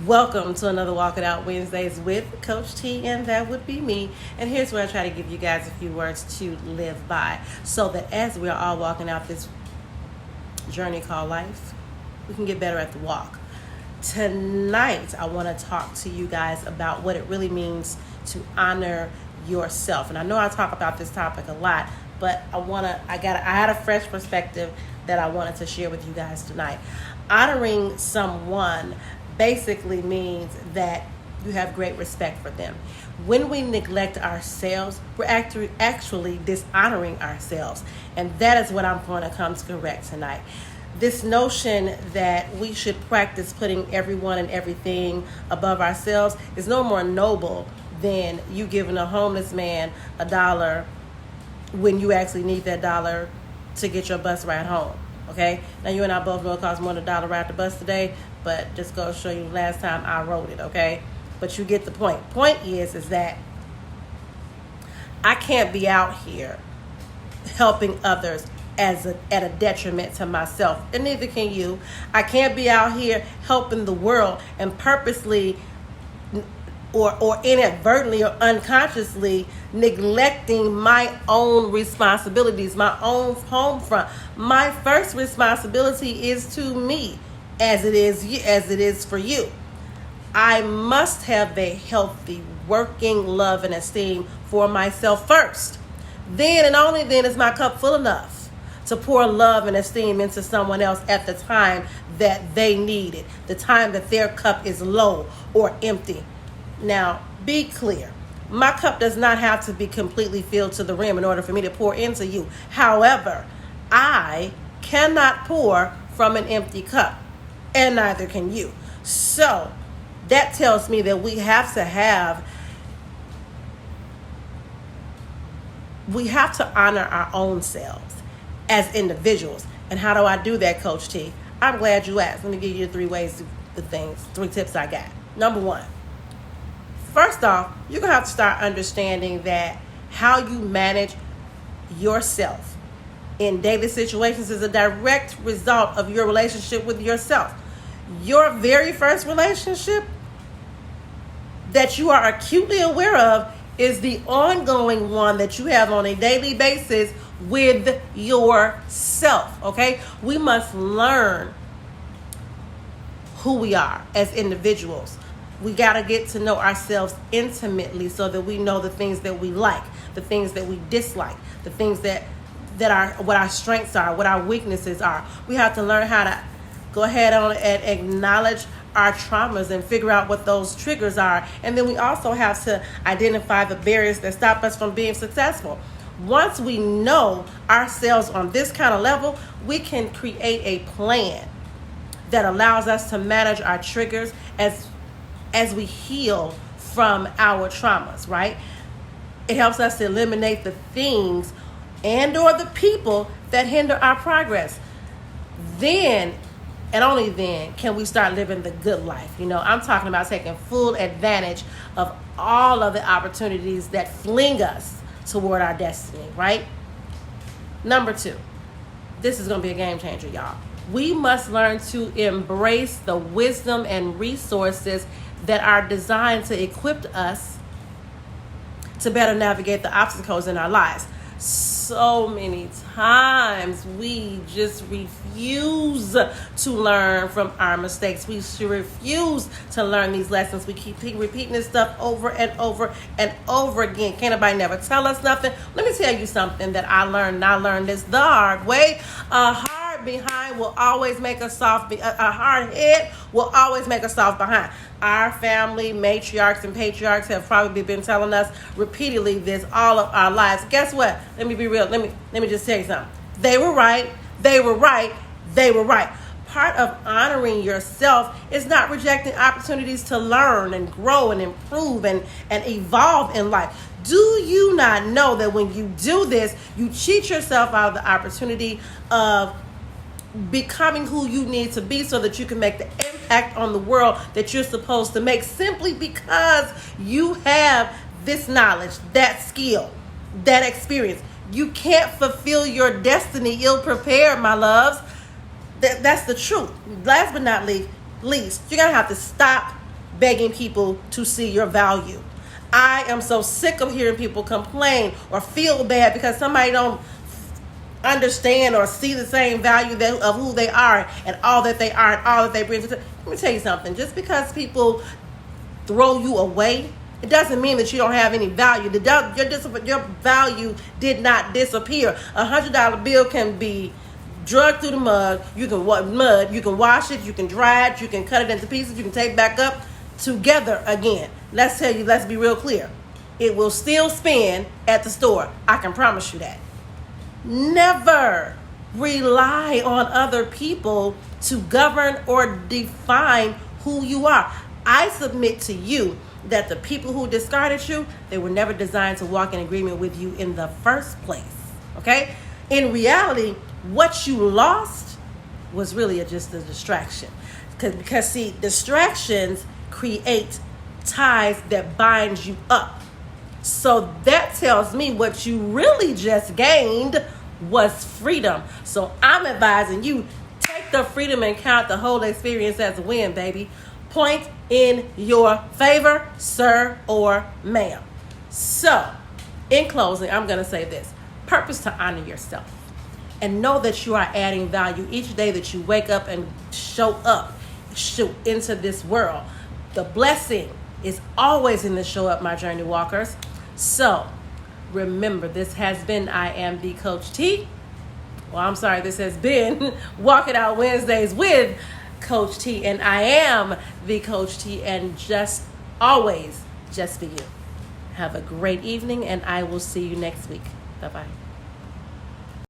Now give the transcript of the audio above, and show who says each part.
Speaker 1: Welcome to another Walk It Out Wednesdays with Coach T, and that would be me. And here's where I try to give you guys a few words to live by so that as we're all walking out this journey called life, we can get better at the walk. Tonight, I want to talk to you guys about what it really means to honor yourself. And I know I talk about this topic a lot, but I had a fresh perspective that I wanted to share with you guys tonight. Honoring someone basically means that you have great respect for them. When we neglect ourselves, we're actually dishonoring ourselves. And that is what I'm going to come to correct tonight. This notion that we should practice putting everyone and everything above ourselves is no more noble than you giving a homeless man $1 when you actually need that dollar to get your bus ride home. Okay? Now you and I both know it costs more than $1 ride the bus today, but just go show you last time I wrote it, okay? But you get the point. Point is that I can't be out here helping others at a detriment to myself, and neither can you. I can't be out here helping the world and purposely or inadvertently or unconsciously neglecting my own responsibilities, my own home front. My first responsibility is to me, as it is for you. I must have a healthy working love and esteem for myself first. Then and only then is my cup full enough to pour love and esteem into someone else at the time that they need it, the time that their cup is low or empty. Now, be clear. My cup does not have to be completely filled to the rim in order for me to pour into you. However, I cannot pour from an empty cup, and neither can you. So, that tells me that we have to honor our own selves as individuals. And how do I do that, Coach T? I'm glad you asked. Let me give you three tips I got. Number one. First off, you're going to have to start understanding that how you manage yourself in daily situations is a direct result of your relationship with yourself. Your very first relationship that you are acutely aware of is the ongoing one that you have on a daily basis with yourself, okay? We must learn who we are as individuals. We got to get to know ourselves intimately so that we know the things that we like, the things that we dislike, the things that are what our strengths are, what our weaknesses are. We have to learn how to go ahead on and acknowledge our traumas and figure out what those triggers are. And then we also have to identify the barriers that stop us from being successful. Once we know ourselves on this kind of level, we can create a plan that allows us to manage our triggers as we heal from our traumas, right? It helps us to eliminate the things and or the people that hinder our progress. Then, and only then, can we start living the good life. I'm talking about taking full advantage of all of the opportunities that fling us toward our destiny, right? Number two, this is going to be a game changer, y'all. We must learn to embrace the wisdom and resources that are designed to equip us to better navigate the obstacles in our lives. So many times we just refuse to learn from our mistakes. We should refuse to learn these lessons. We keep repeating this stuff over and over and over again. Can't nobody never tell us nothing? Let me tell you something that I learned. And I learned this the hard way. A hard behind will always make a soft. A hard head will always make a soft behind. Our family matriarchs and patriarchs have probably been telling us repeatedly this all of our lives. Guess what? Let me be real. Let me just tell you something. They were right. They were right. They were right. Part of honoring yourself is not rejecting opportunities to learn and grow and improve and evolve in life. Do you not know that when you do this, you cheat yourself out of the opportunity of becoming who you need to be so that you can make the impact on the world that you're supposed to make, simply because you have this knowledge, that skill, that experience. You can't fulfill your destiny ill prepared, my loves. That's the truth. Last but not least, least, you're going to have to stop begging people to see your value. I am so sick of hearing people complain or feel bad because somebody don't understand or see the same value of who they are and all that they are and all that they bring to. Let me tell you something. Just because people throw you away, it doesn't mean that you don't have any value. Your value did not disappear. $100 bill can be drugged through the mud. You can wash it, you can dry it, you can cut it into pieces, you can take back up together again. Let's be real clear. It will still spin at the store. I can promise you that. Never rely on other people to govern or define who you are. I submit to you that the people who discarded you, they were never designed to walk in agreement with you in the first place. Okay? In reality, what you lost was really just a distraction. Because see, distractions create ties that bind you up. So that tells me what you really just gained was freedom. So I'm advising you, take the freedom and count the whole experience as a win, baby. Point in your favor, sir or ma'am. So, in closing, I'm going to say this. Purpose to honor yourself. And know that you are adding value each day that you wake up and show into this world. The blessing is always in the show up, my journey walkers. So, remember, this has been I Am the Coach T. This has been Walking Out Wednesdays with Coach T. And I am the Coach T. And just always, just for you. Have a great evening, and I will see you next week. Bye-bye.